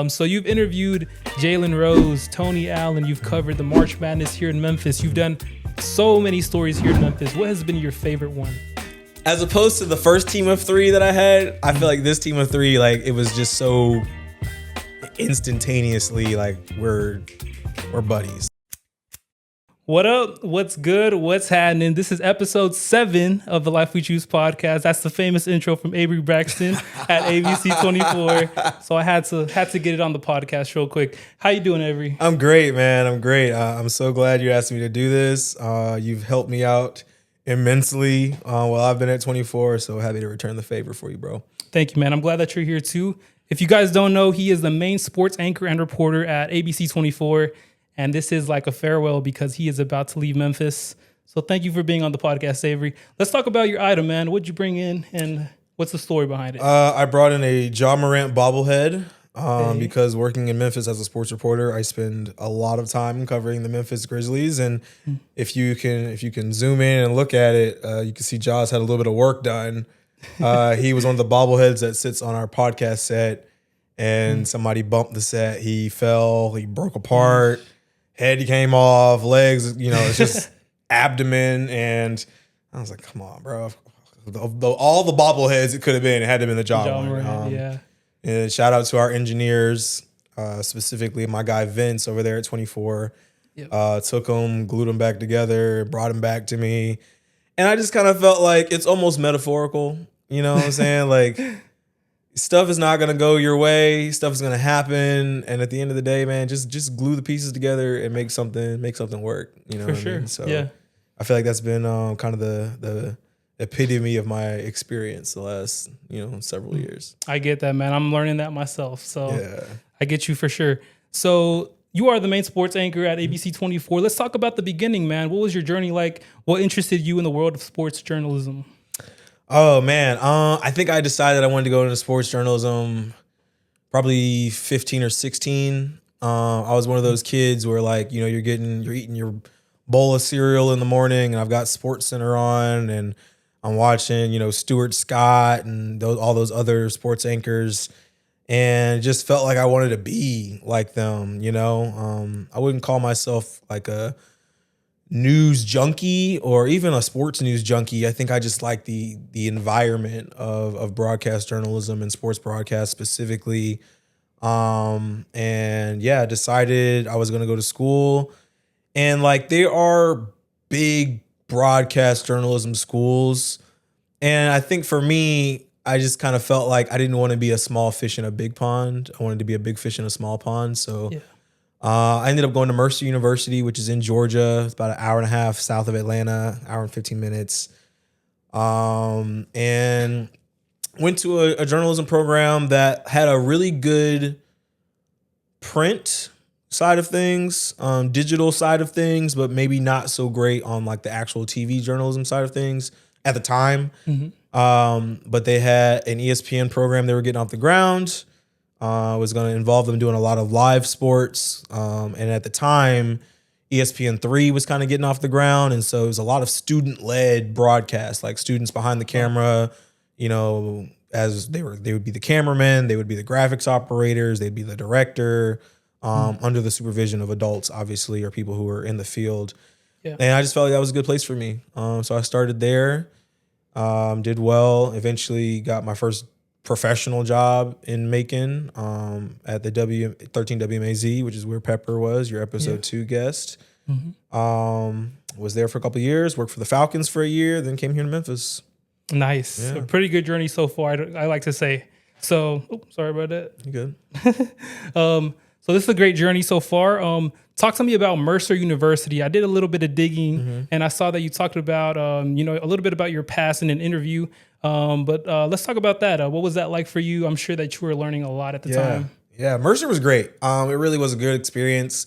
So you've interviewed Jalen Rose, Tony Allen. You've covered the March Madness here in Memphis. You've done so many stories here in Memphis. What has been your favorite one? As opposed to the first team of three that I had, I feel like this team of three, like it was just so instantaneously like we're buddies. What up? What's good? What's happening? This is episode 7 of the Life We Choose podcast. That's the famous intro from Avery Braxton at ABC 24. So I had to get it on the podcast real quick. How you doing, Avery? I'm great, man. I'm great. I'm so glad you asked me to do this. You've helped me out immensely while I've been at 24. So happy to return the favor for you, bro. Thank you, man. I'm glad that you're here too. If you guys don't know, he is the main sports anchor and reporter at ABC 24. And this is like a farewell because he is about to leave Memphis. So thank you for being on the podcast, Avery. Let's talk about your item, man. What'd you bring in and what's the story behind it? I brought in a Ja Morant bobblehead because working in Memphis as a sports reporter, I spend a lot of time covering the Memphis Grizzlies. And if you can zoom in and look at it, you can see Ja's had a little bit of work done. He was one of the bobbleheads that sits on our podcast set, and somebody bumped the set. He fell. He broke apart. Head came off, legs, it's just abdomen. And I was like, come on, bro. All the bobbleheads it could have been, it had to have been the Ja one. Yeah. And shout out to our engineers, specifically my guy Vince over there at 24. Yep. Took him, glued him back together, brought him back to me. And I just kind of felt like it's almost metaphorical. You know what I'm saying? Like, stuff is not going to go your way. Stuff is going to happen. And at the end of the day, man, just glue the pieces together and make something work. You know For what sure. I mean? So yeah. I feel like that's been kind of the epitome of my experience the last, several years. I get that, man. I'm learning that myself. So yeah. I get you for sure. So you are the main sports anchor at ABC 24. Let's talk about the beginning, man. What was your journey like? What interested you in the world of sports journalism? Oh, man. I think I decided I wanted to go into sports journalism probably 15 or 16. I was one of those kids where, like, you're eating your bowl of cereal in the morning, and I've got Sports Center on, and I'm watching, Stuart Scott and all those other sports anchors, and just felt like I wanted to be like them, I wouldn't call myself like a news junkie or even a sports news junkie. I think I just like the environment of broadcast journalism and sports broadcast specifically. And yeah, decided I was going to go to school, and like there are big broadcast journalism schools. And I think for me, I just kind of felt like I didn't want to be a small fish in a big pond. I wanted to be a big fish in a small pond. So yeah. I ended up going to Mercer University, which is in Georgia. It's about an hour and a half south of Atlanta, hour and 15 minutes. And went to a journalism program that had a really good print side of things, digital side of things, but maybe not so great on like the actual TV journalism side of things at the time. But they had an ESPN program they were getting off the ground. Was going to involve them doing a lot of live sports. And at the time, ESPN3 was kind of getting off the ground. And so it was a lot of student-led broadcasts, like students behind the camera, as they would be the cameramen, they would be the graphics operators, they'd be the director, under the supervision of adults, obviously, or people who were in the field. Yeah. And I just felt like that was a good place for me. So I started there, did well, eventually got my first professional job in Macon at the 13 WMAZ, which is where Pepper was, your episode 2 guest. Was there for a couple of years, worked for the Falcons for a year, then came here to Memphis. Nice. Yeah. A pretty good journey so far, I like to say. So, sorry about that. You good? So this is a great journey so far. Talk to me about Mercer University. I did a little bit of digging, and I saw that you talked about, a little bit about your past in an interview. But let's talk about that. What was that like for you? I'm sure that you were learning a lot at the time. Yeah, Mercer was great. It really was a good experience.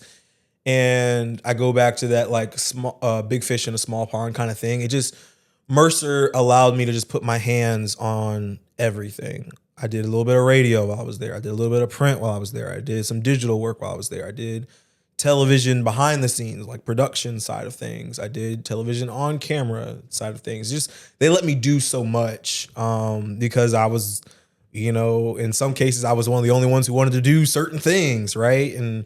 And I go back to that like small, big fish in a small pond kind of thing. Mercer allowed me to just put my hands on everything. I did a little bit of radio while I was there. I did a little bit of print while I was there. I did some digital work while I was there. I did television behind the scenes, like production side of things. I did television on camera side of things. Just they let me do so much because I was You know, in some cases, I was one of the only ones who wanted to do certain things, right? And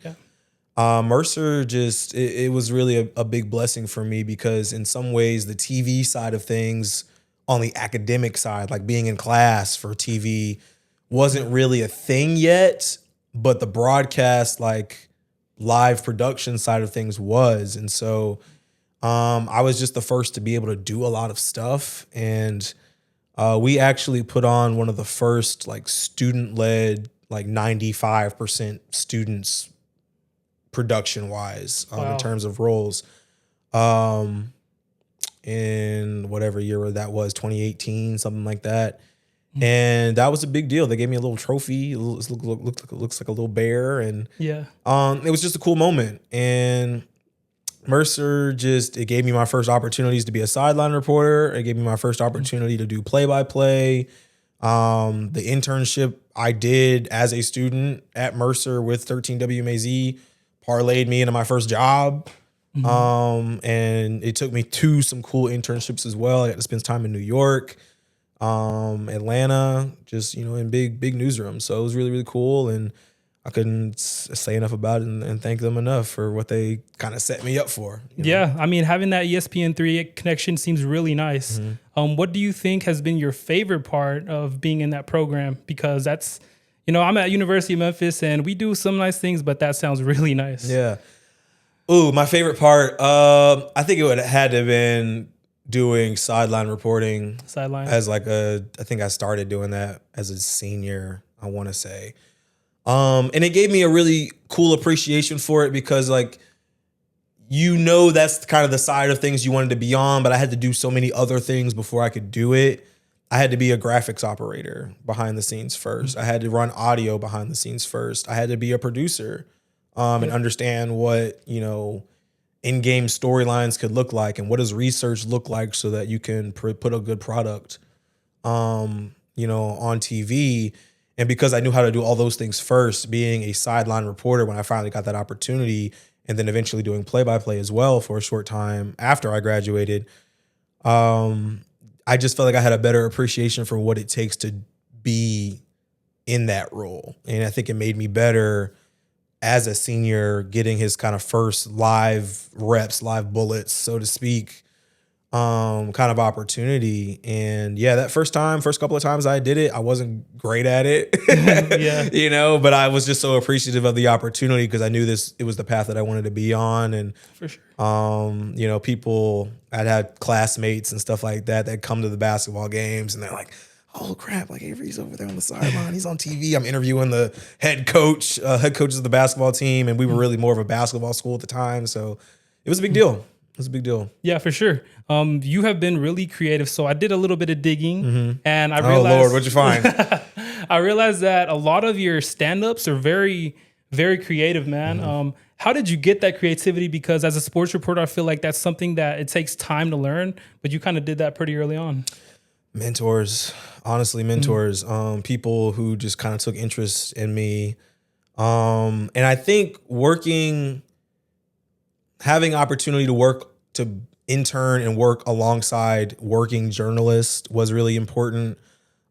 Mercer just, it was really a big blessing for me because in some ways, the TV side of things on the academic side, like being in class for TV, wasn't really a thing yet, but the broadcast, like live production side of things was. And so I was just the first to be able to do a lot of stuff. And we actually put on one of the first like student-led, like 95% students production wise in terms of roles in whatever year that was, 2018, something like that. And that was a big deal. They gave me a little trophy. It looks like a little bear. And it was just a cool moment. And Mercer it gave me my first opportunities to be a sideline reporter. It gave me my first opportunity to do play-by-play. The internship I did as a student at Mercer with 13 WMAZ parlayed me into my first job. And it took me to some cool internships as well. I got to spend time in New York, Atlanta, just, you know, in big newsrooms. So it was really, really cool. And I couldn't say enough about it and thank them enough for what they kind of set me up for. Yeah. I mean, having that ESPN3 connection seems really nice. What do you think has been your favorite part of being in that program? Because that's, you know, I'm at University of Memphis and we do some nice things, but that sounds really nice. Yeah. Ooh, my favorite part. I think it would have had to have been doing sideline reporting. As like I think I started doing that as a senior, I want to say. And it gave me a really cool appreciation for it because, like, you know, that's kind of the side of things you wanted to be on, but I had to do so many other things before I could do it. I had to be a graphics operator behind the scenes first. I had to run audio behind the scenes first. I had to be a producer and understand what, you know, in-game storylines could look like and what does research look like so that you can put a good product, you know, on TV. And because I knew how to do all those things first, being a sideline reporter when I finally got that opportunity, and then eventually doing play-by-play as well for a short time after I graduated, I just felt like I had a better appreciation for what it takes to be in that role. And I think it made me better as a senior, getting his kind of first live reps, live bullets, so to speak, kind of opportunity. And yeah, that first couple of times I did it, I wasn't great at it, you know, but I was just so appreciative of the opportunity because I knew it was the path that I wanted to be on. And, for sure. You know, I'd had classmates and stuff like that come to the basketball games and they're like, oh crap, like Avery's over there on the sideline. He's on TV. I'm interviewing the head coaches of the basketball team. And we were really more of a basketball school at the time. So it was a big deal. It was a big deal. Yeah, for sure. You have been really creative. So I did a little bit of digging and I realized. Oh Lord, what'd you find? I realized that a lot of your stand-ups are very, very creative, man. How did you get that creativity? Because as a sports reporter, I feel like that's something that it takes time to learn, but you kind of did that pretty early on. Mentors, honestly, people who just kind of took interest in me. And I think having opportunity to intern and work alongside working journalists was really important.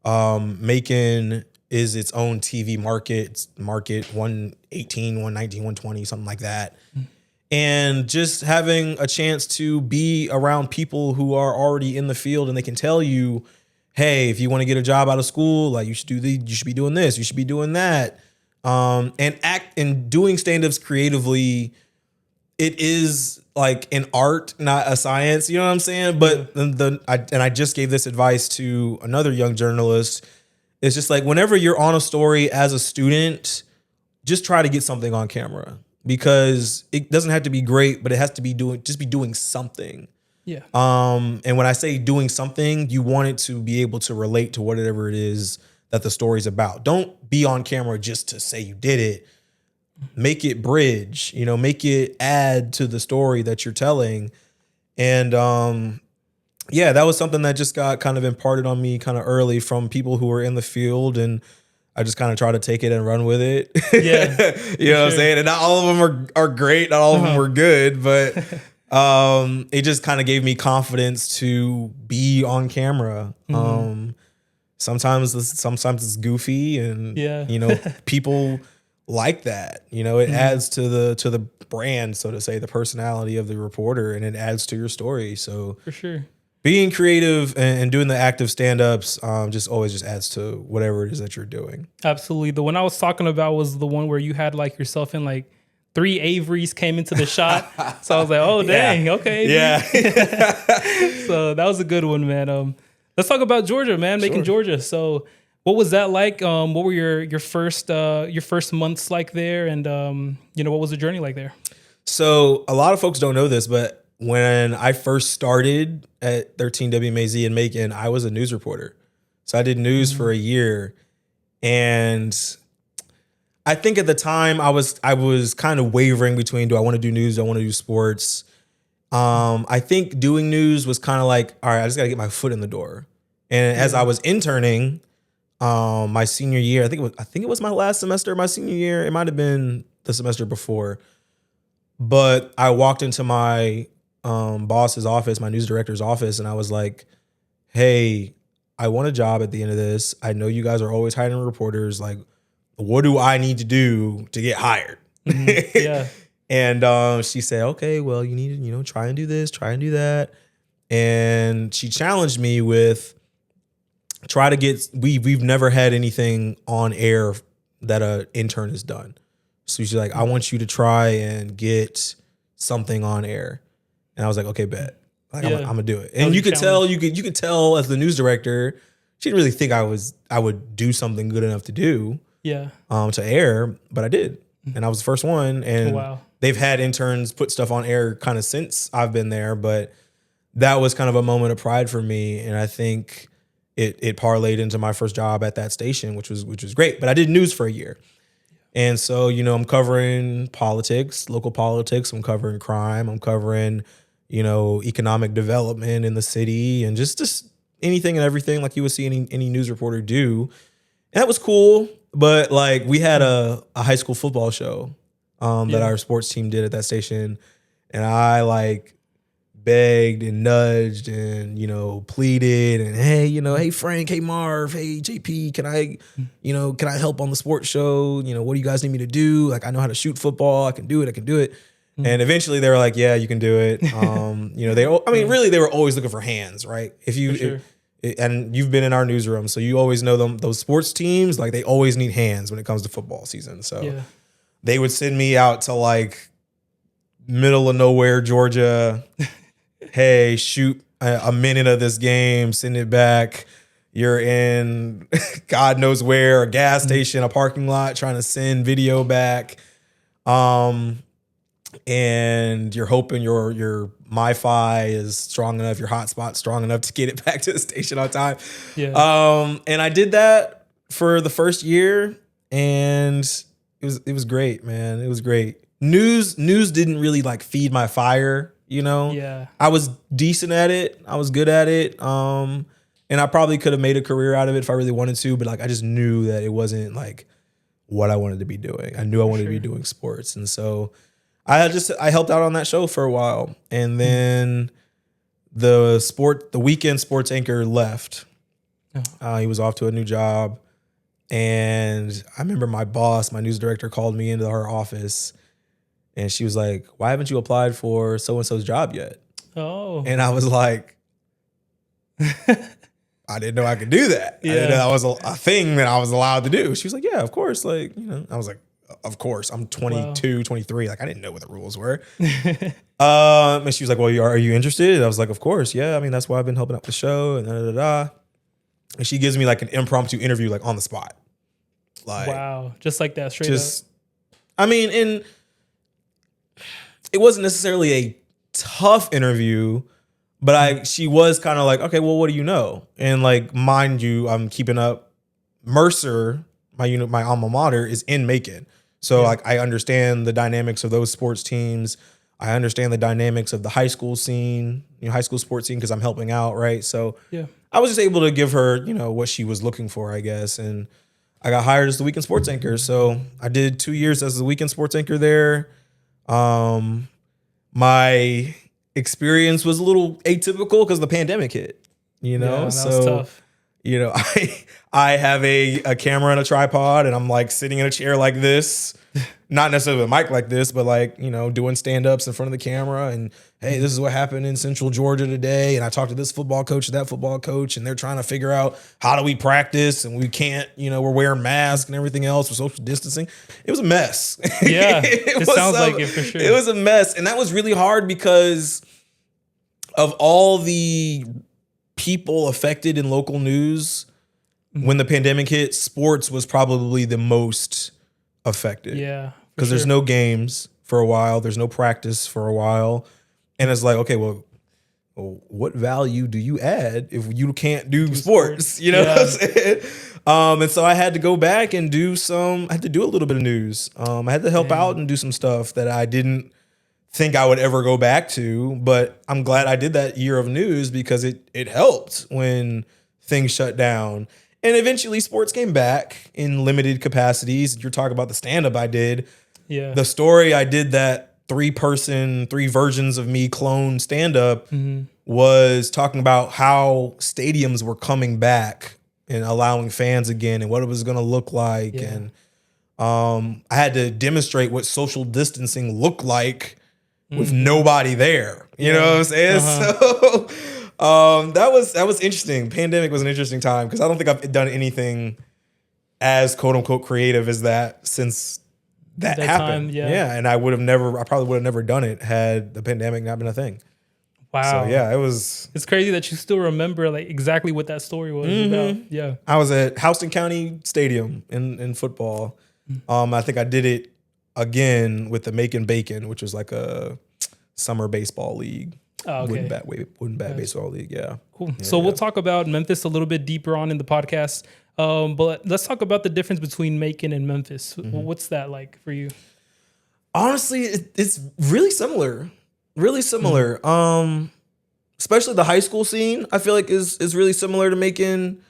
Macon is its own TV market. It's market 118, 119, 120, something like that. And just having a chance to be around people who are already in the field and they can tell you, hey, if you want to get a job out of school, like you should be doing this, you should be doing that. And doing stand-ups creatively, it is like an art, not a science, you know what I'm saying? But I just gave this advice to another young journalist. It's just like whenever you're on a story as a student, just try to get something on camera because it doesn't have to be great, but it has to be doing something. Yeah. And when I say doing something, you want it to be able to relate to whatever it is that the story's about. Don't be on camera just to say you did it. Make it bridge, you know, make it add to the story that you're telling. And yeah, that was something that just got kind of imparted on me kind of early from people who were in the field. And I just kind of try to take it and run with it. Yeah. You know what I'm saying? And not all of them are great. Not all of them were good, but it just kind of gave me confidence to be on camera. sometimes it's goofy, and Yeah. people like that. It adds to the brand, so to say, the personality of the reporter, and it adds to your story. So For sure. being creative and doing the active stand-ups just always adds to whatever it is that you're doing. Absolutely. The one I was talking about was the one where you had like yourself in like 3 Averys came into the shot. So I was like, oh, dang. Okay. Yeah. So that was a good one, man. Let's talk about Georgia, man, making Georgia. So what was that like? What were your first months like there? And, what was the journey like there? So a lot of folks don't know this, but when I first started at 13 WMAZ in Macon, I was a news reporter. So I did news for a year. And I think at the time I was kind of wavering between, do I want to do news? Do I want to do sports? I think doing news was kind of like, all right, I just got to get my foot in the door. And as I was interning my senior year, I think it was my last semester of my senior year. It might have been the semester before. But I walked into my boss's office, my news director's office, and I was like, hey, I want a job at the end of this. I know you guys are always hiring reporters. Like, what do I need to do to get hired? Yeah. And she said, okay, well, you need to, try and do this, try and do that. And she challenged me with we've never had anything on air that an intern has done. So she's like, I want you to try and get something on air. And I was like, okay, bet. Like, I'm gonna do it. And you could tell as the news director, she didn't really think I would do something good enough to do. Yeah. To air, but I did. And I was the first one. And they've had interns put stuff on air kind of since I've been there, but that was kind of a moment of pride for me. And I think it parlayed into my first job at that station, which was great. But I did news for a year. And so, I'm covering politics, local politics. I'm covering crime. I'm covering, economic development in the city, and just anything and everything like you would see any news reporter do. And that was cool. But like, we had a high school football show that our sports team did at that station. And I like begged and nudged and, pleaded and, hey, Frank, hey, Marv, hey, JP, can I help on the sports show? What do you guys need me to do? Like, I know how to shoot football. I can do it. And eventually they were like, yeah, you can do it. Really, they were always looking for hands, right? And you've been in our newsroom, so you always know those sports teams, like, they always need hands when it comes to football season. So they would send me out to like middle of nowhere, Georgia. Hey, shoot a minute of this game, send it back. You're in God knows where, a gas station, a parking lot, trying to send video back. And you're hoping your MiFi is strong enough, your hotspot strong enough to get it back to the station on time. Yeah. And I did that for the first year, and it was great, man. It was great. News didn't really like feed my fire, Yeah. I was decent at it. I was good at it. And I probably could have made a career out of it if I really wanted to, but like, I just knew that it wasn't like what I wanted to be doing. I knew I wanted to be doing sports. And so I helped out on that show for a while. And then the weekend sports anchor left. He was off to a new job. And I remember my boss, my news director, called me into her office, and she was like, why haven't you applied for so-and-so's job yet? Oh. And I was like, I didn't know I could do that. Yeah. I didn't know that was a thing that I was allowed to do. She was like, yeah, of course. Like, I was like, of course. I'm 22, 23. Like, I didn't know what the rules were. And she was like, well, are you interested? I was like, of course. Yeah. I mean, that's why I've been helping out the show and da-da-da-da. And she gives me like an impromptu interview, like on the spot. Like, wow. Just like that, straight up. I mean, and it wasn't necessarily a tough interview, but she was kind of like, okay, well, what do you know? And like, mind you, I'm keeping up. Mercer, my alma mater, is in Macon. So like, I understand the dynamics of those sports teams. I understand the dynamics of the high school scene, high school sports scene, because I'm helping out, right? So I was just able to give her, what she was looking for, I guess. And I got hired as the weekend sports anchor. So I did 2 years as the weekend sports anchor there. My experience was a little atypical because the pandemic hit, that was tough. you know, I have a camera and a tripod, and I'm like sitting in a chair like this, not necessarily with a mic like this, but like, you know, doing stand-ups in front of the camera, and hey, this is what happened in Central Georgia today, and I talked to this football coach, that football coach, and they're trying to figure out how do we practice, and we can't, you know, we're wearing masks and everything else with social distancing. It was a mess. Yeah, it sounds like it for sure. It was a mess, and that was really hard because of all the people affected in local news. When the pandemic hit, sports was probably the most affected. Yeah. Because there's no games for a while. There's no practice for a while. And it's like, okay, well, what value do you add if you can't do sports? You know what I'm saying? And so I had to go back and I had to do a little bit of news. I had to help out and do some stuff that I didn't think I would ever go back to. But I'm glad I did that year of news because it helped when things shut down. And eventually sports came back in limited capacities. You're talking about the stand-up I did. Yeah. The story I did, that 3 versions of me clone stand-up, was talking about how stadiums were coming back and allowing fans again and what it was going to look like. Yeah. And I had to demonstrate what social distancing looked like with nobody there. You know what I'm saying? So that was interesting. Pandemic was an interesting time because I don't think I've done anything as quote unquote creative as that since that happened. Time, yeah. And I probably would have never done it had the pandemic not been a thing. Wow. So yeah, it's crazy that you still remember like exactly what that story was about. Yeah. I was at Houston County Stadium in football. I think I did it again with the Macon Bacon, which was like a summer baseball league. Oh, okay. Wooden bat baseball league. Yeah. Cool. Yeah, so we'll talk about Memphis a little bit deeper on in the podcast. But let's talk about the difference between Macon and Memphis. What's that like for you? Honestly, it's really similar. Really similar. Especially the high school scene, I feel like is really similar to Macon.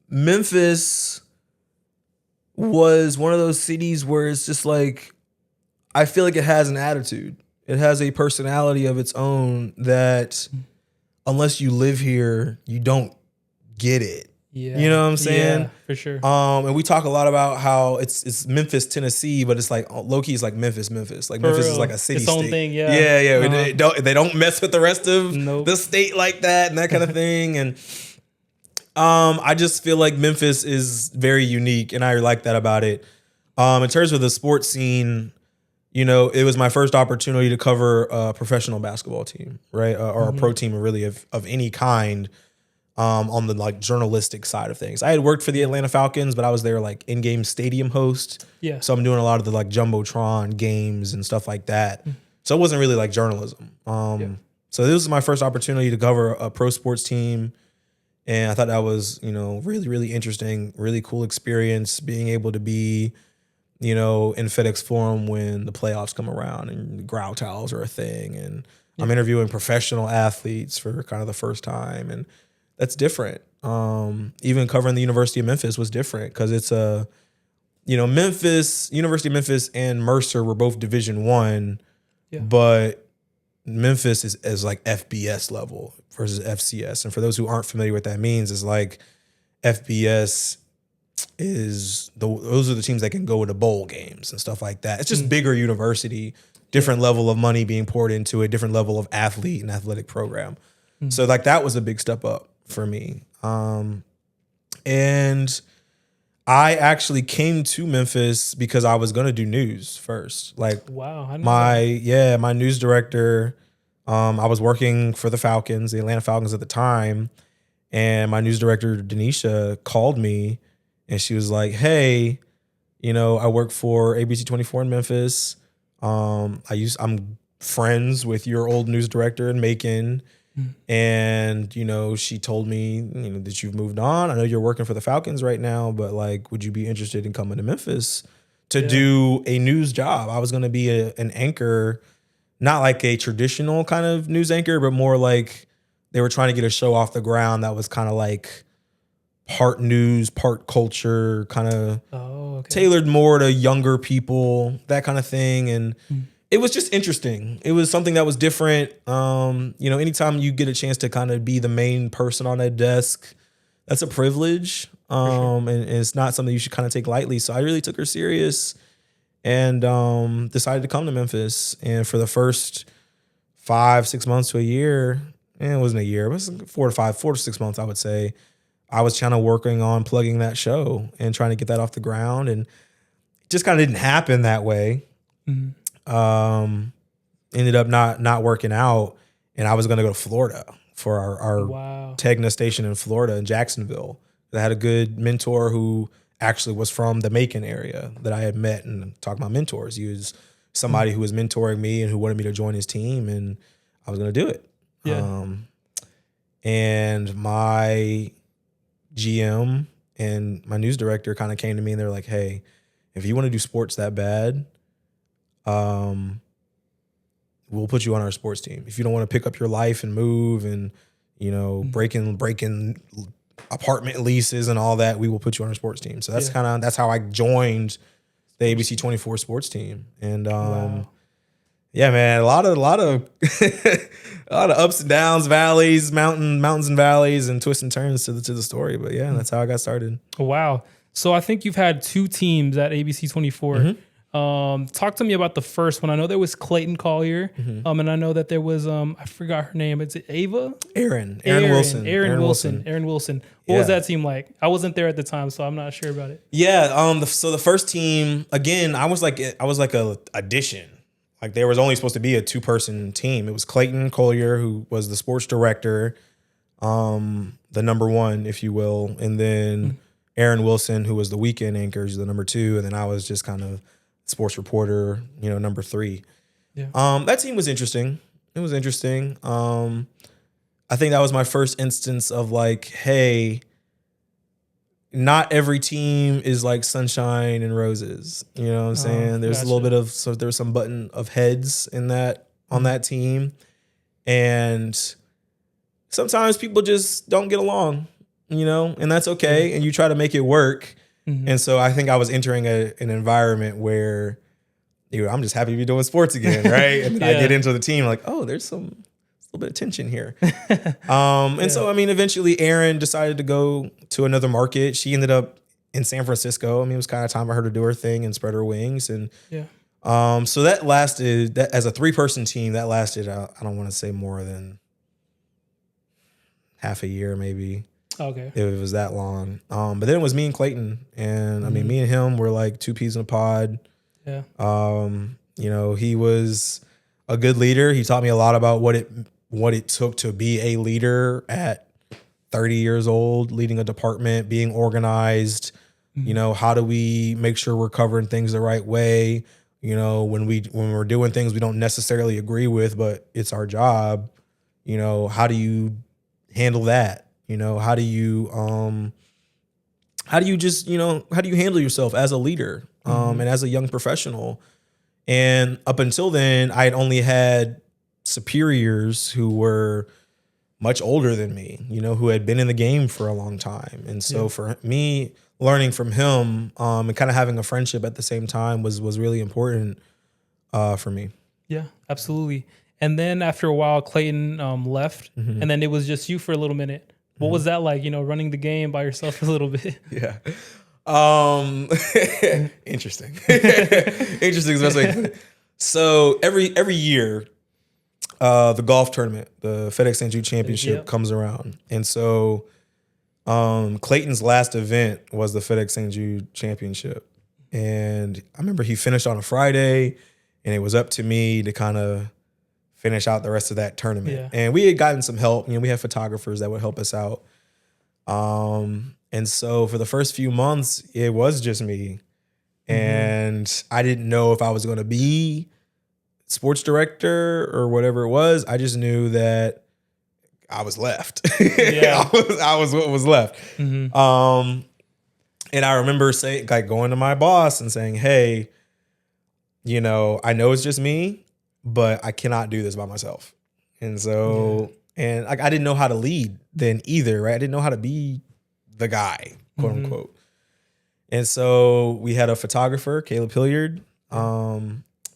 Memphis was one of those cities where it's just like, I feel like it has an attitude. It has a personality of its own that unless you live here, you don't get it. Yeah. You know what I'm saying? Yeah, for sure. And we talk a lot about how it's Memphis, Tennessee, but it's like low key, it's like Memphis. Like For Memphis real. is like a city Its own state. thing, yeah. Yeah. They don't mess with the rest of Nope. the state like that and that kind of thing. And I just feel like Memphis is very unique, and I like that about it. In terms of the sports scene, you know, it was my first opportunity to cover a professional basketball team, right, or a pro team, really of any kind. On the like journalistic side of things, I had worked for the Atlanta Falcons, but I was their like in-game stadium host. Yeah. So I'm doing a lot of the like jumbotron games and stuff like that. So it wasn't really like journalism. So this was my first opportunity to cover a pro sports team, and I thought that was, you know, really, really interesting, really cool experience, being able to be, you know, in FedEx Forum when the playoffs come around and growl towels are a thing, and I'm interviewing professional athletes for kind of the first time, and that's different. Even covering the University of Memphis was different because it's University of Memphis and Mercer were both Division I, but Memphis is like FBS level versus FCS. And for those who aren't familiar with what that means, is like FBS those are the teams that can go into bowl games and stuff like that. It's just bigger university, different level of money being poured into it, different level of athlete and athletic program. So like that was a big step up for me. And I actually came to Memphis because I was going to do news first. Like, wow. I know my news director, I was working for the Falcons, the Atlanta Falcons at the time. And my news director, Denisha, called me and she was like, hey, you know, I work for ABC 24 in Memphis. I'm friends with your old news director in Macon. And, you know, she told me, you know, that you've moved on. I know you're working for the Falcons right now, but like, would you be interested in coming to Memphis to do a news job? I was going to be an anchor, not like a traditional kind of news anchor, but more like they were trying to get a show off the ground that was kind of like part news, part culture, kind of tailored more to younger people, that kind of thing. And it was just interesting. It was something that was different. Anytime you get a chance to kind of be the main person on that desk, that's a privilege. Sure. And it's not something you should kind of take lightly. So I really took her serious and decided to come to Memphis. And for the first 5-6 months to a year, and it wasn't a year, it was 4 to 6 months, I would say, I was kind of working on plugging that show and trying to get that off the ground. And it just kind of didn't happen that way. Ended up not working out. And I was going to go to Florida for our Wow. Tegna station in Florida, in Jacksonville. I had a good mentor who actually was from the Macon area that I had met and talked about mentors. He was somebody who was mentoring me and who wanted me to join his team, and I was going to do it. Yeah. And my GM and my news director kind of came to me and they're like, hey, if you want to do sports that bad, we'll put you on our sports team. If you don't want to pick up your life and move and, breaking apartment leases and all that, we will put you on our sports team. So that's how I joined the ABC 24 sports team. And Wow. yeah, man, a lot of a lot of ups and downs, valleys, mountains and valleys, and twists and turns to the story. But yeah, that's how I got started. Wow. So I think you've had 2 teams at ABC 24. Talk to me about the first one. I know there was Clayton Collier, and I know that there was I forgot her name. Is it Ava? Aaron Wilson. Aaron Wilson. What was that team like? I wasn't there at the time, so I'm not sure about it. Yeah. So the first team, again, I was like a addition. Like there was only supposed to be a 2-person team. It was Clayton Collier, who was the sports director, the number 1, if you will, and then Aaron Wilson, who was the weekend anchor, the number 2, and then I was just kind of sports reporter, number 3. Yeah. That team was interesting. It was interesting. I think that was my first instance of like, hey, not every team is like sunshine and roses. You know what I'm saying? There's a little bit of, there's some button of heads in that, on that team. And sometimes people just don't get along, and that's okay. And you try to make it work. And so I think I was entering an environment where, I'm just happy to be doing sports again, right? And then I get into the team like, oh, there's a little bit of tension here. So, eventually Erin decided to go to another market. She ended up in San Francisco. It was kind of time for her to do her thing and spread her wings. And so that lasted, as a 3-person team, that lasted, I don't want to say more than half a year, maybe. Okay. It was that long. But then it was me and Clayton. And me and him were like 2 peas in a pod. Yeah. He was a good leader. He taught me a lot about what it took to be a leader at 30 years old, leading a department, being organized. How do we make sure we're covering things the right way? When we're doing things we don't necessarily agree with, but it's our job. How do you handle that? How do you handle yourself as a leader, and as a young professional? And up until then, I had only had superiors who were much older than me, who had been in the game for a long time. And so for me, learning from him, and kind of having a friendship at the same time was really important for me. Yeah, absolutely. And then after a while, Clayton left, and then it was just you for a little minute. What was that like, running the game by yourself a little bit? Yeah. Interesting. Interesting is the best way to put it. So every year, the golf tournament, the FedEx St. Jude Championship comes around. And so Clayton's last event was the FedEx St. Jude Championship. And I remember he finished on a Friday, and it was up to me to kind of finish out the rest of that tournament. Yeah. And we had gotten some help. We had photographers that would help us out. And so for the first few months, it was just me. And I didn't know if I was going to be sports director or whatever it was. I just knew that I was left. Yeah. I was what was left. And I remember saying, like, going to my boss and saying, hey, I know it's just me, but I cannot do this by myself. And so, and like, I didn't know how to lead then either, right? I didn't know how to be the guy, quote unquote. And so we had a photographer, Caleb Hilliard,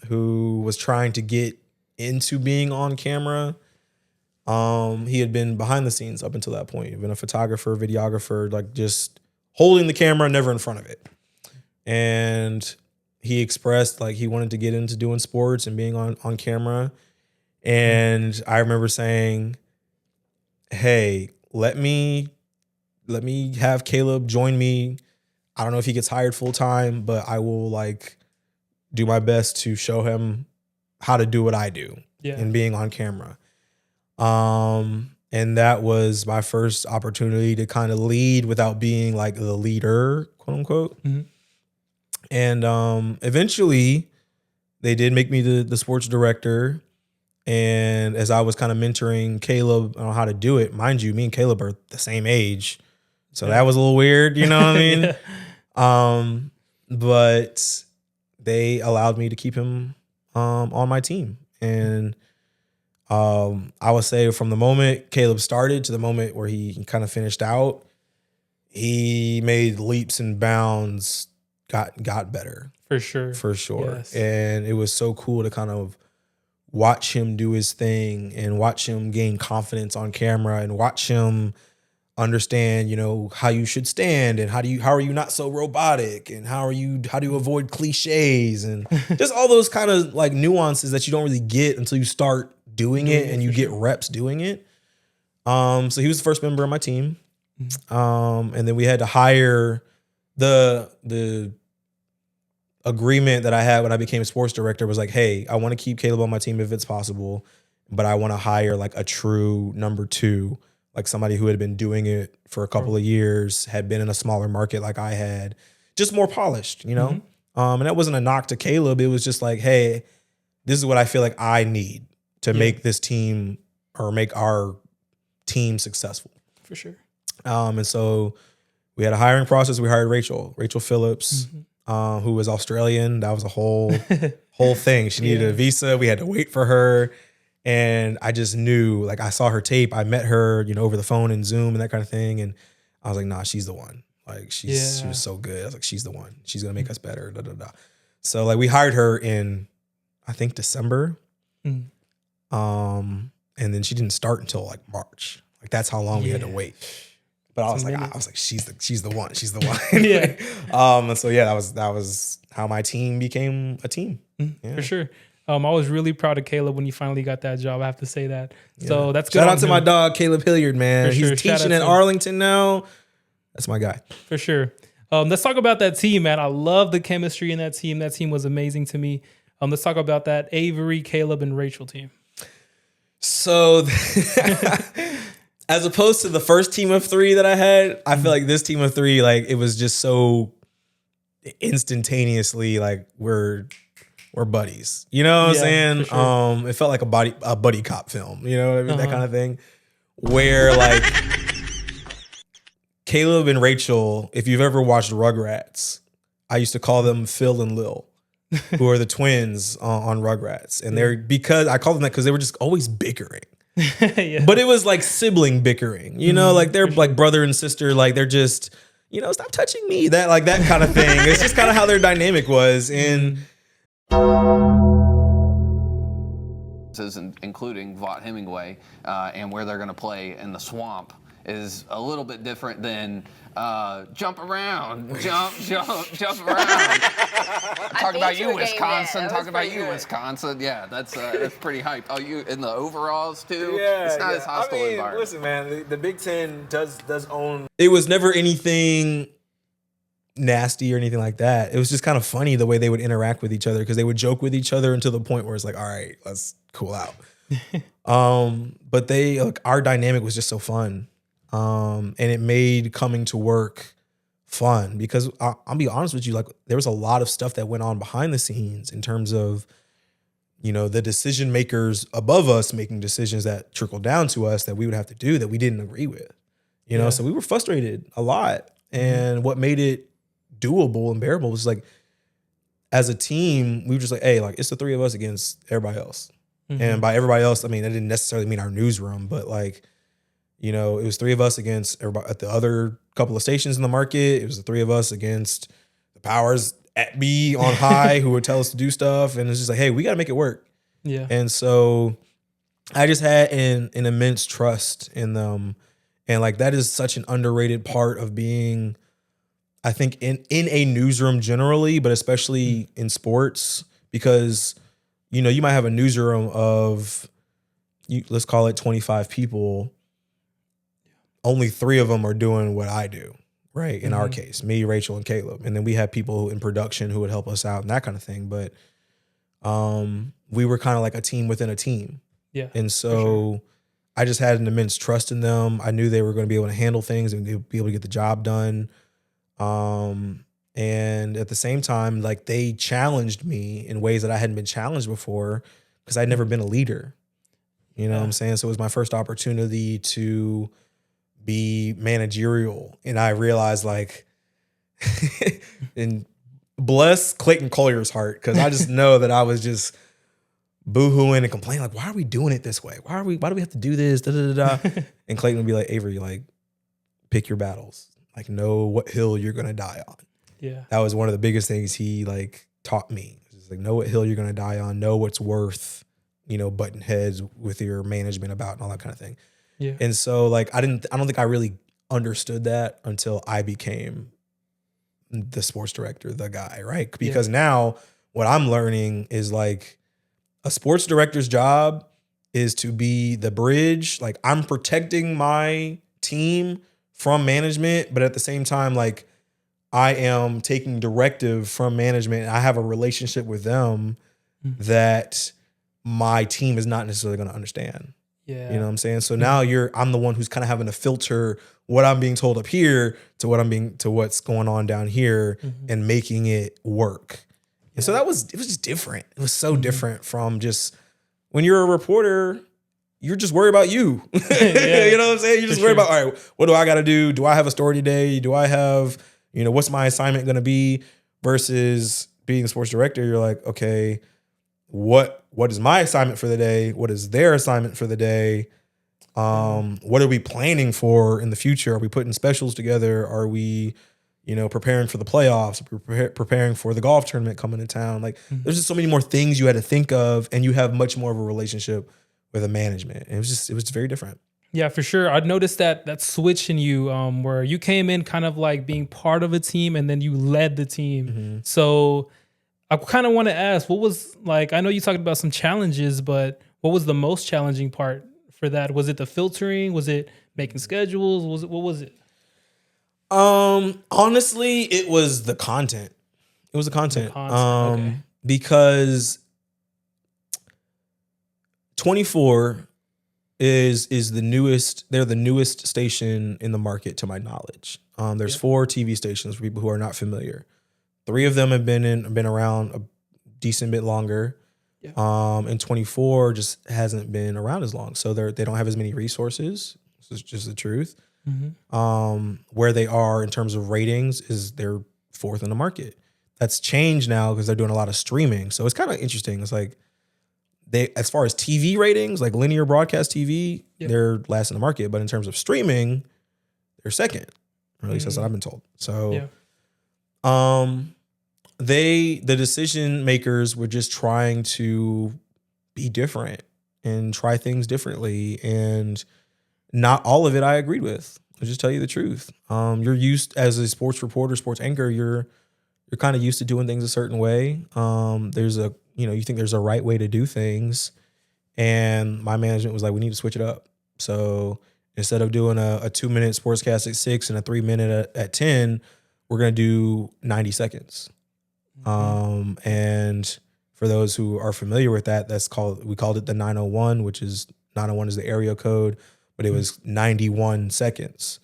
who was trying to get into being on camera. He had been behind the scenes up until that point. He'd been a photographer, videographer, like just holding the camera, never in front of it. And he expressed like he wanted to get into doing sports and being on camera. And I remember saying, hey, let me have Caleb join me. I don't know if he gets hired full time, but I will like do my best to show him how to do what I do in being on camera. And that was my first opportunity to kind of lead without being like the leader, quote unquote. Mm-hmm. And eventually they did make me the sports director. And as I was kind of mentoring Caleb on how to do it, mind you, me and Caleb are the same age. So that was a little weird, you know what I mean? But they allowed me to keep him on my team. And I would say from the moment Caleb started to the moment where he kind of finished out, he made leaps and bounds, got better. For sure. Yes. And it was so cool to kind of watch him do his thing and watch him gain confidence on camera and watch him understand, you know, how you should stand and how are you not so robotic and how do you avoid cliches and just all those kind of like nuances that you don't really get until you start doing it and you get reps doing it. So he was the first member of my team. And then we had to hire the agreement that I had when I became sports director was like, hey, I want to keep Caleb on my team if it's possible, but I want to hire like a true number 2, like somebody who had been doing it for a couple of years, had been in a smaller market like I had, just more polished, you know? And that wasn't a knock to Caleb. It was just like, hey, this is what I feel like I need to make this team or make our team successful. For sure. And so we had a hiring process. We hired Rachel Phillips, who was Australian. That was a whole thing. She needed a visa. We had to wait for her. And I just knew, like, I saw her tape. I met her, you know, over the phone and Zoom and that kind of thing. And I was like, nah, she's the one. Like, she was so good. I was like, she's the one. She's going to make us better. Da, da, da. So, like, we hired her in, I think, December. And then she didn't start until, like, March. Like, that's how long we had to wait. But I was like, she's the one. She's the one. And so, that was how my team became a team. For sure. I was really proud of Caleb when he finally got that job. I have to say that. So that's good. Shout out to my dog, Caleb Hilliard, man. He's teaching at Arlington now. That's my guy. For sure. Let's talk about that team, man. I love the chemistry in that team. That team was amazing to me. Let's talk about that Avery, Caleb, and Rachel team. So as opposed to the first team of 3 that I had, I feel like this team of 3, like, it was just so instantaneously, like, we're buddies. You know what I'm saying? Sure. It felt like a buddy cop film. You know what I mean? That kind of thing. Where, like, Caleb and Rachel, if you've ever watched Rugrats, I used to call them Phil and Lil, who are the twins on Rugrats. And because I call them that because they were just always bickering. But it was like sibling bickering, you know, like they're like brother and sister, like they're just, you know, stop touching me, that kind of thing. It's just kind of how their dynamic was. And including Vaught Hemingway and where they're going to play in the swamp is a little bit different than jump around, jump around. Talk about you, Wisconsin. Talk about you, Wisconsin. Yeah, that's pretty hype. Oh, you in the overalls too? Yeah, it's not as hostile environment. Listen, man, the Big Ten does own. It was never anything nasty or anything like that. It was just kind of funny the way they would interact with each other because they would joke with each other until the point where it's like, all right, let's cool out. But our dynamic was just so fun. And it made coming to work fun because I'll be honest with you, like there was a lot of stuff that went on behind the scenes in terms of, you know, the decision makers above us making decisions that trickled down to us that we would have to do that we didn't agree with, you know? So we were frustrated a lot. And what made it doable and bearable was like, as a team, we were just like, hey, like it's the 3 of us against everybody else. And by everybody else, I mean, that didn't necessarily mean our newsroom, but like, you know, it was 3 of us against everybody at the other couple of stations in the market. It was the 3 of us against the powers at me on high who would tell us to do stuff. And it's just like, hey, we got to make it work. Yeah. And so I just had an immense trust in them. And like, that is such an underrated part of being, I think, in a newsroom generally, but especially in sports, because, you know, you might have a newsroom of, let's call it 25 people. Only 3 of them are doing what I do, right? In our case, me, Rachel, and Caleb. And then we have people in production who would help us out and that kind of thing. But we were kind of like a team within a team. Yeah. And so I just had an immense trust in them. I knew they were going to be able to handle things and be able to get the job done. And at the same time, like, they challenged me in ways that I hadn't been challenged before because I'd never been a leader. You know what I'm saying? So it was my first opportunity to be managerial. And I realized, like, and bless Clayton Collier's heart, because I just know that I was just boohooing and complaining, like, why are we doing it this way? Why do we have to do this? Da, da, da, da. And Clayton would be like, Avery, like, pick your battles. Like, know what hill you're gonna die on. Yeah. That was one of the biggest things he like taught me. Just like, know what hill you're gonna die on, know what's worth, you know, butting heads with your management about and all that kind of thing. Yeah. And so, like, I don't think I really understood that until I became the sports director, the guy, right? Because now what I'm learning is, like, a sports director's job is to be the bridge. Like, I'm protecting my team from management, but at the same time, like, I am taking directive from management. I have a relationship with them that my team is not necessarily going to understand. Yeah. You know what I'm saying? So now I'm the one who's kind of having to filter what I'm being told up here to what's going on down here and making it work. And so it was just different. It was so different from just when you're a reporter, you're just worried about you. You know what I'm saying? You're just worried about, all right, what do I got to do? Do I have a story today? Do I have, you know, what's my assignment going to be? Versus being the sports director, you're like, okay, what is my assignment for the day? What is their assignment for the day? What are we planning for in the future? Are we putting specials together? Are we, you know, preparing for the playoffs? Preparing for the golf tournament coming to town? Like, there's just so many more things you had to think of, and you have much more of a relationship with a management. And it was very different. Yeah, for sure. I noticed that switch in you, where you came in kind of like being part of a team, and then you led the team. So I kind of want to ask, what was, like, I know you talked about some challenges, but what was the most challenging part for that? Was it the filtering? Was it making schedules? What was it? Honestly, it was the content. It was the content. Okay. Because 24 is the newest. They're the newest station in the market, to my knowledge. There's 4 TV stations for people who are not familiar. 3 of them have been around a decent bit longer. And 24 just hasn't been around as long. So they don't have as many resources. This is just the truth. Where they are in terms of ratings is they're 4th in the market. That's changed now because they're doing a lot of streaming. So it's kind of interesting. It's like, as far as TV ratings, like linear broadcast TV, they're last in the market. But in terms of streaming, they're 2nd. Or at least that's what I've been told. So, the decision makers were just trying to be different and try things differently. And not all of it I agreed with. I'll just tell you the truth. You're used, as a sports reporter, sports anchor, you're kind of used to doing things a certain way. You think there's a right way to do things. And my management was like, we need to switch it up. So instead of doing a 2-minute sportscast at 6 and a 3-minute at 10, we're going to do 90 seconds. And for those who are familiar with that, we called it the 901, which is 901 is the area code, but it was 91 seconds.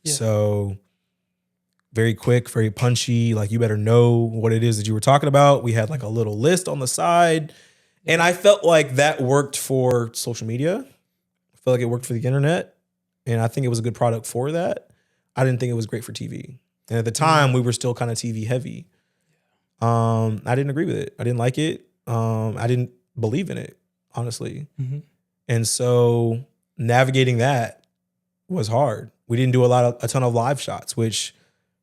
So very quick, very punchy. Like, you better know what it is that you were talking about. We had like a little list on the side. And I felt like that worked for social media. I felt like it worked for the internet. And I think it was a good product for that. I didn't think it was great for TV. And at the time, we were still kind of TV heavy. I didn't agree with it. I didn't like it. I didn't believe in it, honestly. And so navigating that was hard. We didn't do a ton of live shots, which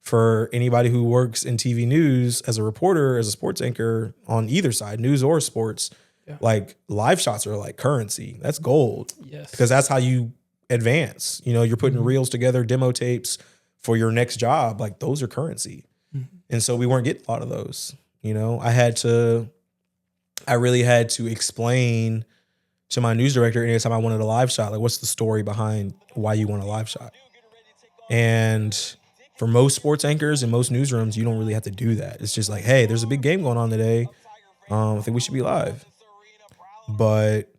for anybody who works in TV news as a reporter, as a sports anchor on either side, news or sports, like live shots are like currency. That's gold. Yes. Because that's how you advance. You know, you're putting reels together, demo tapes for your next job. Like those are currency. And so we weren't getting a lot of those. You know, I really had to explain to my news director anytime I wanted a live shot, like what's the story behind why you want a live shot? And for most sports anchors and most newsrooms, you don't really have to do that. It's just like, hey, there's a big game going on today. I think we should be live. But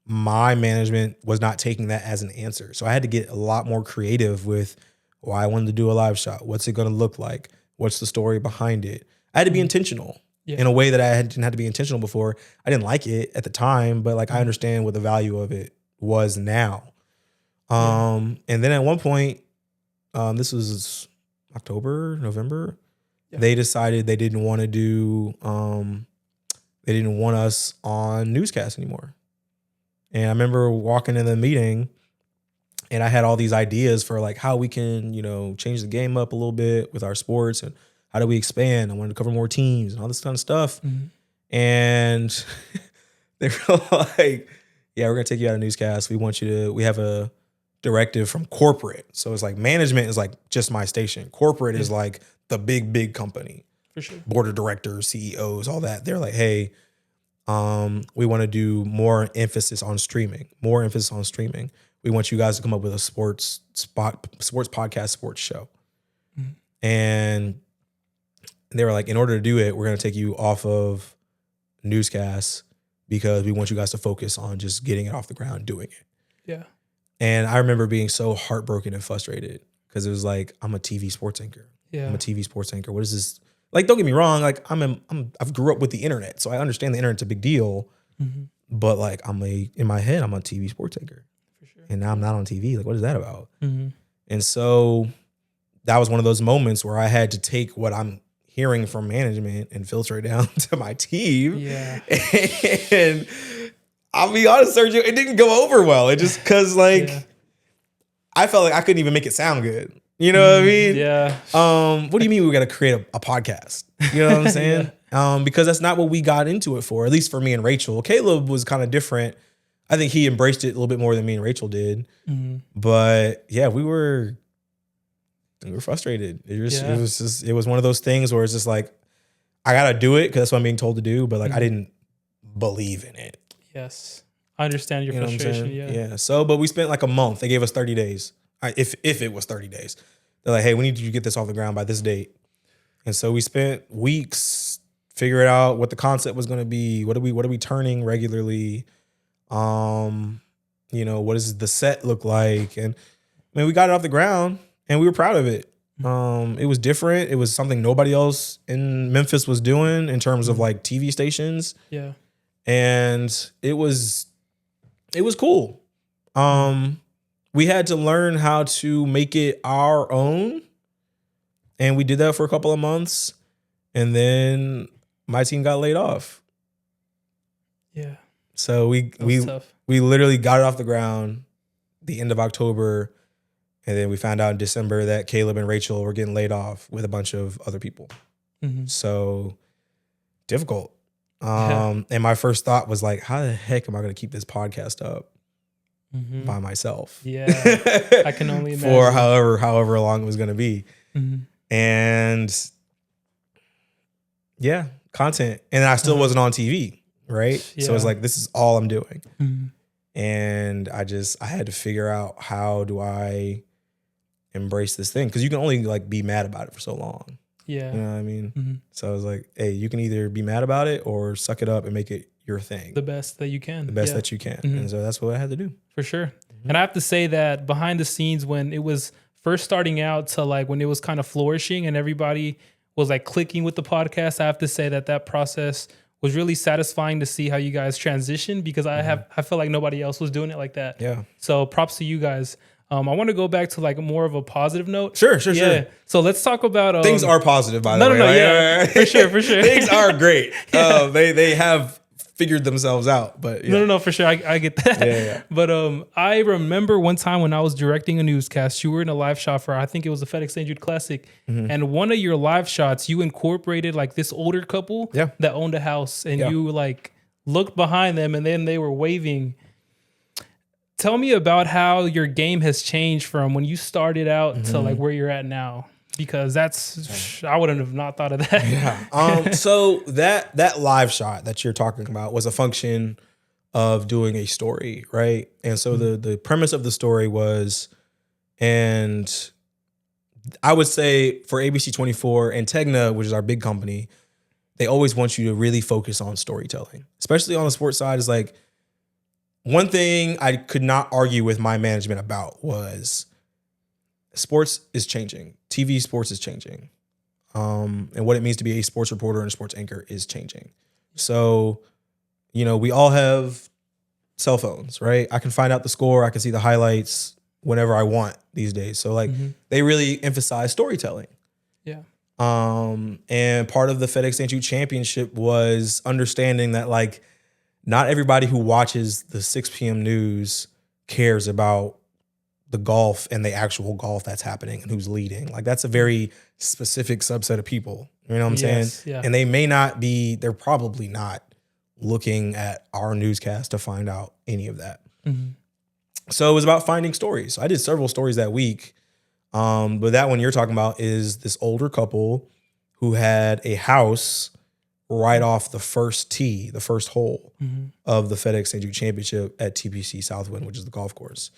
my management was not taking that as an answer. So I had to get a lot more creative with why I wanted to do a live shot. What's it going to look like? What's the story behind it? I had to be intentional in a way that I didn't have to be intentional before. I didn't like it at the time, but like I understand what the value of it was now. And then at one point, this was October, November, they decided they didn't want to do, they didn't want us on newscasts anymore. And I remember walking in the meeting and I had all these ideas for like how we can, you know, change the game up a little bit with our sports and how do we expand? I wanted to cover more teams and all this kind of stuff. And they were like, yeah, we're going to take you out of newscast. We have a directive from corporate. So it's like management is like just my station. Corporate is like the big company. For sure. Board of directors, CEOs, all that. They're like, hey, we want to do more emphasis on streaming. We want you guys to come up with a sports podcast, sports show. And they were like, in order to do it, we're going to take you off of newscasts because we want you guys to focus on just getting it off the ground, doing it. Yeah. And I remember being so heartbroken and frustrated because it was like, I'm a TV sports anchor. Yeah. I'm a TV sports anchor. What is this? Like, don't get me wrong. Like I've grew up with the internet, so I understand the internet's a big deal. But like, in my head, I'm a TV sports anchor. For sure. And now I'm not on TV. Like, what is that about? And so that was one of those moments where I had to take what I'm hearing from management and filter it down to my team. Yeah. And I'll be honest, Sergio, it didn't go over well. It just because I felt like I couldn't even make it sound good. You know what I mean? Yeah. What do you mean we got to create a podcast? You know what I'm saying? Because that's not what we got into it for, at least for me and Rachel. Caleb was kind of different. I think he embraced it a little bit more than me and Rachel did. But yeah, we were frustrated. It was one of those things where it's just like, I got to do it because that's what I'm being told to do. But like, I didn't believe in it. Yes. I understand your frustration. Yeah. So, but we spent like a month. They gave us 30 days. If it was 30 days, they're like, hey, we need you to get this off the ground by this date. And so we spent weeks figuring out what the concept was going to be. What are we turning regularly? You know, what does the set look like? And I mean, we got it off the ground and we were proud of it. It was different. It was something nobody else in Memphis was doing in terms of like TV stations. Yeah. And it was cool. We had to learn how to make it our own. And we did that for a couple of months. And then my team got laid off. Yeah. So we literally got it off the ground the end of October. And then we found out in December that Caleb and Rachel were getting laid off with a bunch of other people. So difficult. And my first thought was like, how the heck am I going to keep this podcast up by myself? Yeah, I can only imagine. For however long it was going to be. And yeah, content. And I still wasn't on TV, right? Yeah. So it's like, this is all I'm doing. And I had to figure out, how do I embrace this thing? Because you can only like be mad about it for so long. Yeah. You know what I mean? So I was like, hey, you can either be mad about it or suck it up and make it your thing. The best that you can. That you can. And so that's what I had to do. For sure. And I have to say that behind the scenes, when it was first starting out to like when it was kind of flourishing and everybody was like clicking with the podcast, I have to say that process was really satisfying to see how you guys transitioned, because I feel like nobody else was doing it like that. Yeah. So props to you guys. I want to go back to like more of a positive note. Sure. So let's talk about things are positive, by the way. No, yeah, for sure. Things are great. They have figured themselves out. But yeah. No, for sure. I get that. Yeah. But I remember one time when I was directing a newscast, you were in a live shot for, I think it was the FedEx St. Jude Classic. And one of your live shots, you incorporated like this older couple that owned a house, and you like looked behind them and then they were waving. Tell me about how your game has changed from when you started out to like where you're at now. Because I wouldn't have not thought of that. Yeah. So that live shot that you're talking about was a function of doing a story, right? And so the premise of the story was, and I would say for ABC 24 and Tegna, which is our big company, they always want you to really focus on storytelling, especially on the sports side. Is like one thing I could not argue with my management about was sports is changing. TV sports is changing. And what it means to be a sports reporter and a sports anchor is changing. So, we all have cell phones, right? I can find out the score. I can see the highlights whenever I want these days. So like they really emphasize storytelling. Yeah. And part of the FedEx St. Jude Championship was understanding that like not everybody who watches the 6 p.m. news cares about the golf and the actual golf that's happening and who's leading. Like that's a very specific subset of people. You know what I'm saying? Yeah. And they're probably not looking at our newscast to find out any of that. So it was about finding stories. So I did several stories that week. But that one you're talking about is this older couple who had a house right off the first tee, the first hole of the FedEx St. Jude Championship at TPC Southwind, which is the golf course.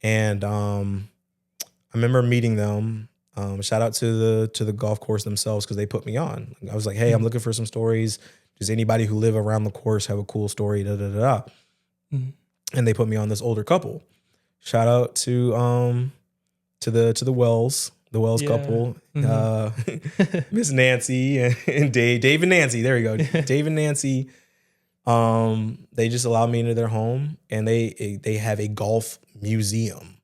And I remember meeting them. Shout out to the golf course themselves because they put me on. I was like, hey, I'm looking for some stories. Does anybody who live around the course have a cool story? And they put me on this older couple. Shout out to the Wells couple, Miss Nancy and Dave and Nancy. There we go, Dave and Nancy. They just allowed me into their home, and they have a golf museum.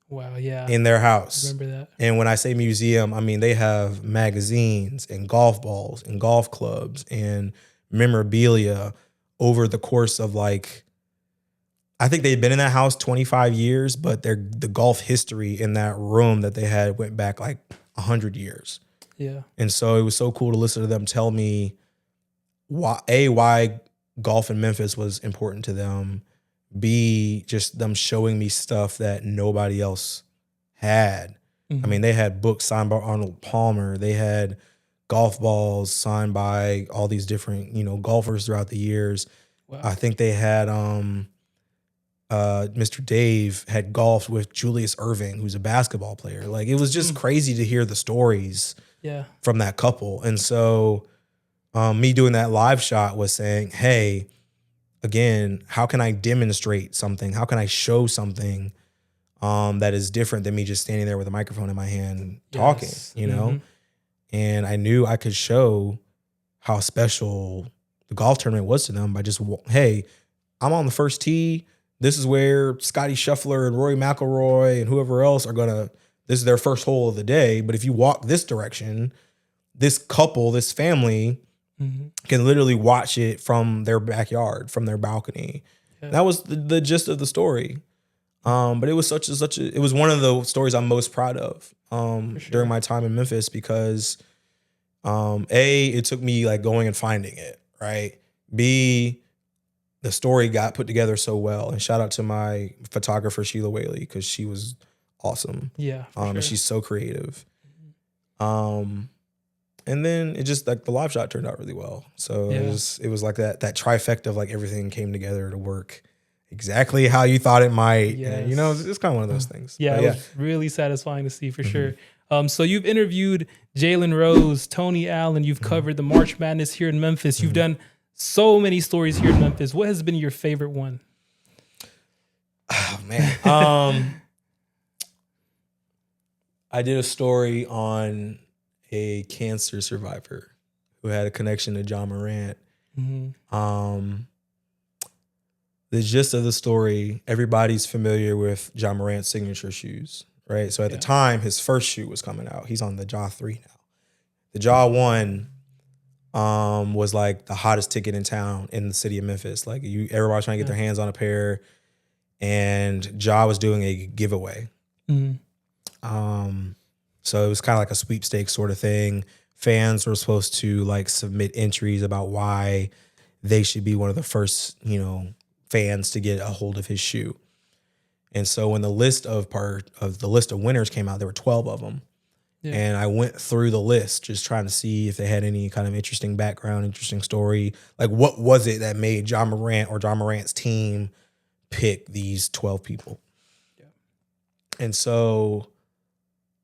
Wow, yeah. In their house. I remember that. And when I say museum, I mean they have magazines and golf balls and golf clubs and memorabilia over the course of like, I think they'd been in that house 25 years, but the golf history in that room that they had went back like 100 years. Yeah. And so it was so cool to listen to them tell me why golf in Memphis was important to them. B, just them showing me stuff that nobody else had. I mean, they had books signed by Arnold Palmer. They had golf balls signed by all these different, golfers throughout the years. Wow. I think they had Mr. Dave had golfed with Julius Erving, who's a basketball player. Like it was just crazy to hear the stories from that couple. And so me doing that live shot was saying, hey, again, how can I demonstrate something? How can I show something that is different than me just standing there with a microphone in my hand talking, And I knew I could show how special the golf tournament was to them by just, hey, I'm on the first tee. This is where Scotty Scheffler and Rory McIlroy and whoever else this is their first hole of the day. But if you walk this direction, this couple, this family can literally watch it from their backyard, from their balcony. Yeah. That was the gist of the story. But it was it was one of the stories I'm most proud of during my time in Memphis because A, it took me like going and finding it, right? B, the story got put together so well. And shout out to my photographer, Sheila Whaley, because she was awesome. Yeah. And she's so creative. And then it just like the live shot turned out really well. So it was like that trifecta of like everything came together to work exactly how you thought it might. Yes. And, it's kind of one of those things. Yeah, it was really satisfying to see for sure. So you've interviewed Jalen Rose, Tony Allen. You've covered the March Madness here in Memphis. You've done so many stories here in Memphis. What has been your favorite one? Oh, man. I did a story on a cancer survivor who had a connection to John Morant. The gist of the story, everybody's familiar with John Morant's signature shoes, right? So at the time, his first shoe was coming out. He's on the Jaw 3 now. The Jaw 1, was like the hottest ticket in town in the city of Memphis. Like everybody trying to get their hands on a pair, and Ja was doing a giveaway. So it was kind of like a sweepstakes sort of thing. Fans were supposed to like submit entries about why they should be one of the first, fans to get a hold of his shoe. And so when the list of winners came out, there were 12 of them. Yeah. And I went through the list just trying to see if they had any kind of interesting background, interesting story. Like, what was it that made Ja Morant or Ja Morant's team pick these 12 people? Yeah. And so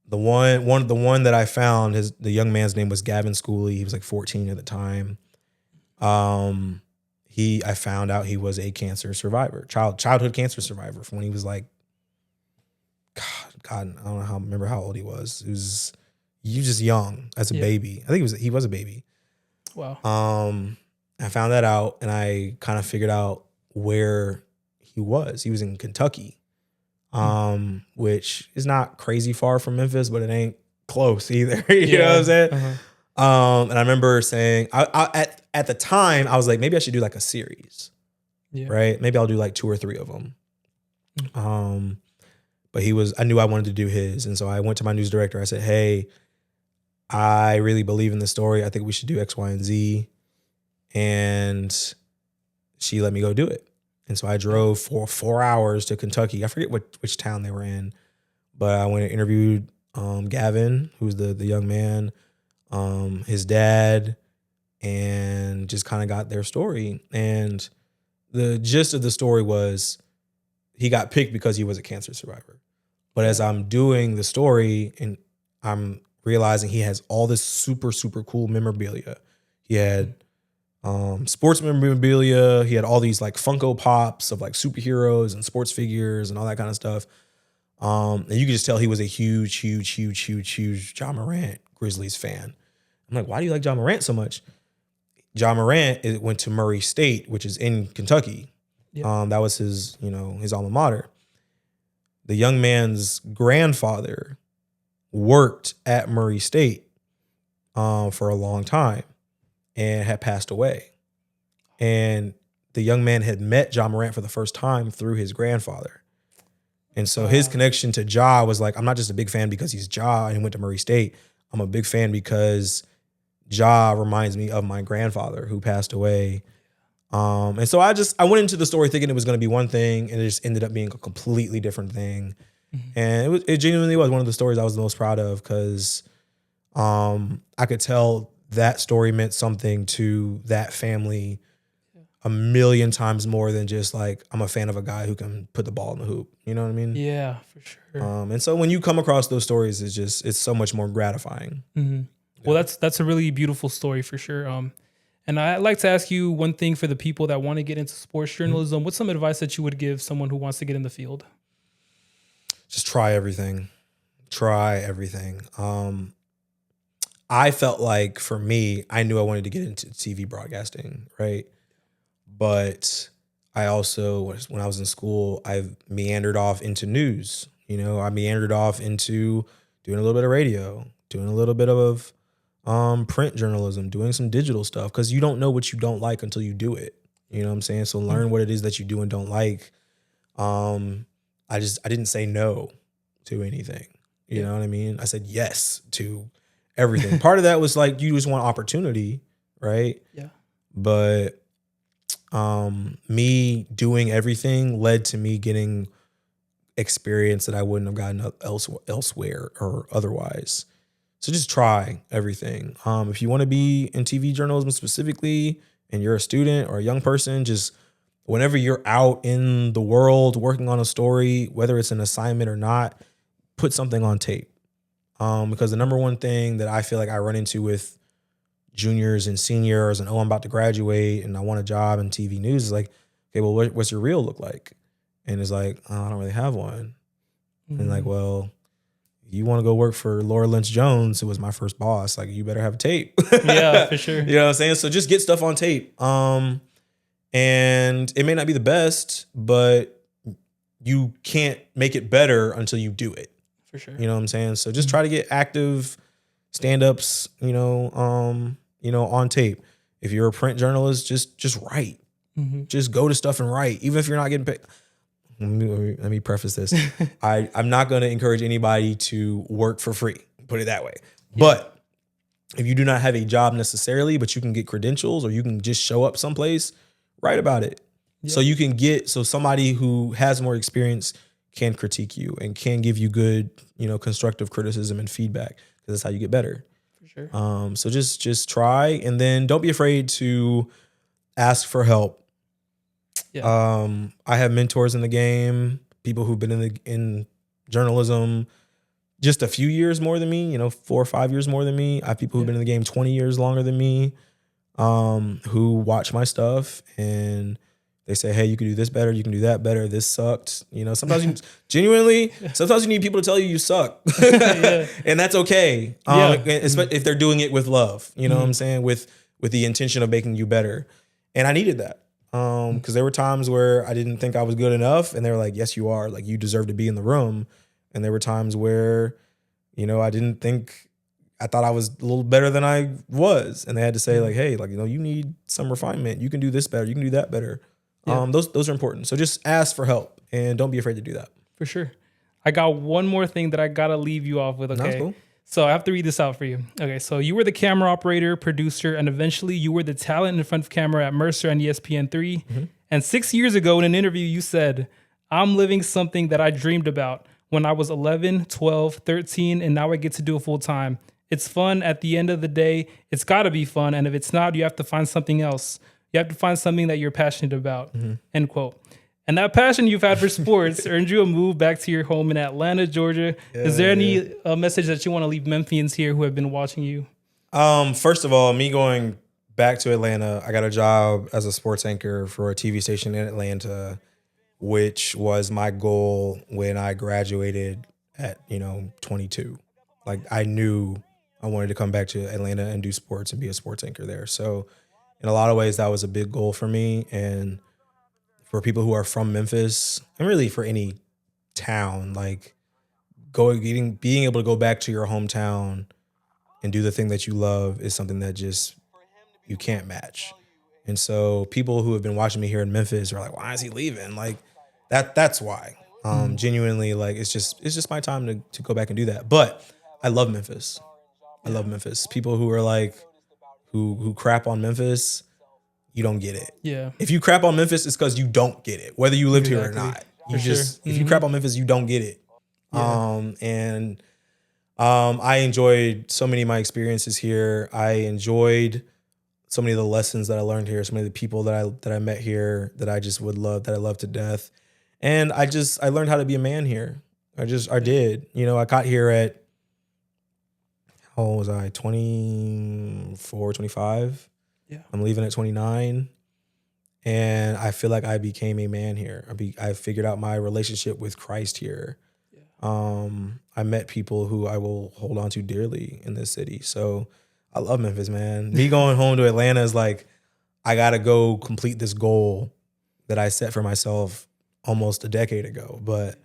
the one that I found, the young man's name was Gavin Schooley. He was like 14 at the time. I found out he was a cancer survivor, childhood cancer survivor from when he was like, God, I don't remember how old he was. He was just young as a baby. I think he was a baby. Wow. I found that out, and I kind of figured out where he was. He was in Kentucky, which is not crazy far from Memphis, but it ain't close either. You know what I'm saying? Uh-huh. And I remember saying, at the time, I was like, maybe I should do like a series, right? Maybe I'll do like 2 or 3 of them. But I knew I wanted to do his. And so I went to my news director. I said, hey, I really believe in this story. I think we should do X, Y, and Z. And she let me go do it. And so I drove for 4 hours to Kentucky. I forget which town they were in, but I went and interviewed Gavin, who's the young man, his dad, and just kind of got their story. And the gist of the story was he got picked because he was a cancer survivor. But as I'm doing the story and I'm realizing he has all this super, super cool memorabilia. He had sports memorabilia. He had all these like Funko Pops of like superheroes and sports figures and all that kind of stuff. And you could just tell he was a huge, huge, huge, huge, huge Ja Morant Grizzlies fan. I'm like, why do you like Ja Morant so much? Ja Morant went to Murray State, which is in Kentucky. Yep. That was his alma mater. The young man's grandfather worked at Murray State for a long time and had passed away. And the young man had met Ja Morant for the first time through his grandfather. And so his connection to Ja was like, I'm not just a big fan because he's Ja and he went to Murray State. I'm a big fan because Ja reminds me of my grandfather who passed away. And so I went into the story thinking it was going to be one thing, and it just ended up being a completely different thing. Mm-hmm. And it genuinely was one of the stories I was the most proud of because I could tell that story meant something to that family a million times more than just like, I'm a fan of a guy who can put the ball in the hoop. You know what I mean? Yeah, for sure. And so when you come across those stories, it's so much more gratifying. Mm-hmm. Yeah. Well, that's a really beautiful story for sure. And I'd like to ask you one thing for the people that want to get into sports journalism. Mm-hmm. What's some advice that you would give someone who wants to get in the field? Just try everything. Try everything. I felt like for me, I knew I wanted to get into TV broadcasting, right? But I also, when I was in school, I meandered off into news. I meandered off into doing a little bit of radio, doing a little bit of print journalism, doing some digital stuff, because you don't know what you don't like until you do it. You know what I'm saying? So learn what it is that you do and don't like. I didn't say no to anything. You know what I mean? I said yes to everything. Part of that was like, you just want opportunity, right? Yeah. But me doing everything led to me getting experience that I wouldn't have gotten elsewhere or otherwise. So just try everything. If you want to be in TV journalism specifically, and you're a student or a young person, just whenever you're out in the world working on a story, whether it's an assignment or not, put something on tape. Because the number one thing that I feel like I run into with juniors and seniors and, I'm about to graduate and I want a job in TV news is like, okay, well, what's your reel look like? And it's like, I don't really have one. Mm-hmm. And like, well, you want to go work for Laura Lynch Jones, who was my first boss, like you better have a tape. Yeah, for sure. You know what I'm saying? So just get stuff on tape. And it may not be the best, but you can't make it better until you do it. For sure. You know what I'm saying? So just try to get active stand-ups, on tape. If you're a print journalist, just write. Just go to stuff and write, even if you're not getting paid. Let me preface this. I'm not going to encourage anybody to work for free. Put it that way. Yeah. But if you do not have a job necessarily, but you can get credentials or you can just show up someplace, write about it. Yeah. So somebody who has more experience can critique you and can give you good, constructive criticism and feedback, because that's how you get better. For sure. So just try, and then don't be afraid to ask for help. Yeah. I have mentors in the game, people who've been in journalism just a few years more than me, 4 or 5 years more than me. I have people who've been in the game 20 years longer than me, who watch my stuff and they say, hey, you can do this better, you can do that better, this sucked. Sometimes sometimes you need people to tell you suck. And that's okay. If they're doing it with love, what I'm saying, with the intention of making you better. And I needed that. Because there were times where I didn't think I was good enough, and they were like, yes, you are. Like, you deserve to be in the room. And there were times where, I didn't think, I thought I was a little better than I was. And they had to say, like, hey, you need some refinement. You can do this better. You can do that better. Yeah. Those are important. So just ask for help and don't be afraid to do that. For sure. I got one more thing that I got to leave you off with, okay? That's cool. So I have to read this out for you. Okay, so you were the camera operator, producer, and eventually you were the talent in front of camera at Mercer and ESPN3. Mm-hmm. And 6 years ago in an interview, you said, I'm living something that I dreamed about when I was 11, 12, 13, and now I get to do it full time. It's fun. At the end of the day, it's got to be fun. And if it's not, you have to find something else. You have to find something that you're passionate about, end quote. And that passion you've had for sports earned you a move back to your home in Atlanta, Georgia. Is there any message that you want to leave Memphians here who have been watching you? First of all, me going back to Atlanta, I got a job as a sports anchor for a TV station in Atlanta, which was my goal when I graduated at, 22. Like, I knew I wanted to come back to Atlanta and do sports and be a sports anchor there. So in a lot of ways, that was a big goal for me. And for people who are from Memphis, and really for any town, like being able to go back to your hometown and do the thing that you love is something that just you can't match. And so people who have been watching me here in Memphis are like, why is he leaving? Like that's why. Genuinely, like it's just my time to go back and do that. But I love Memphis. I love Memphis. People who are like who crap on Memphis, you don't get it. Yeah. If you crap on Memphis, it's because you don't get it, whether you lived here or not. If you crap on Memphis, you don't get it. Yeah. I enjoyed so many of my experiences here. I enjoyed so many of the lessons that I learned here, so many of the people that I met here that I just would love, that I love to death. And I learned how to be a man here. I did. I got here at, how old was I? 24, 25. Yeah. I'm leaving at 29. And I feel like I became a man here. I figured out my relationship with Christ here. Yeah. I met people who I will hold on to dearly in this city. So I love Memphis, man. Me going home to Atlanta is like, I got to go complete this goal that I set for myself almost a decade ago. But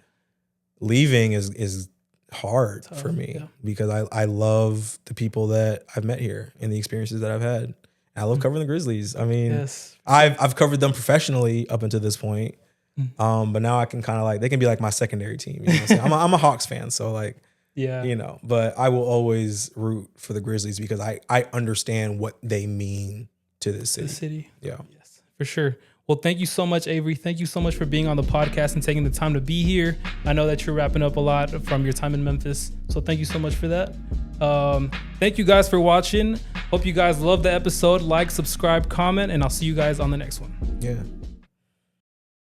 leaving is hard for me because I love the people that I've met here and the experiences that I've had. I love covering the Grizzlies. I mean, I've covered them professionally up until this point. But now I can kind of like, they can be like my secondary team. You know what I'm saying? I'm a Hawks fan. So like, but I will always root for the Grizzlies because I understand what they mean to this city. The city. Yeah. Yes, for sure. Well, thank you so much, Avery. Thank you so much for being on the podcast and taking the time to be here. I know that you're wrapping up a lot from your time in Memphis. So thank you so much for that. Thank you guys for watching. Hope you guys love the episode. Like, subscribe, comment, and I'll see you guys on the next one. Yeah.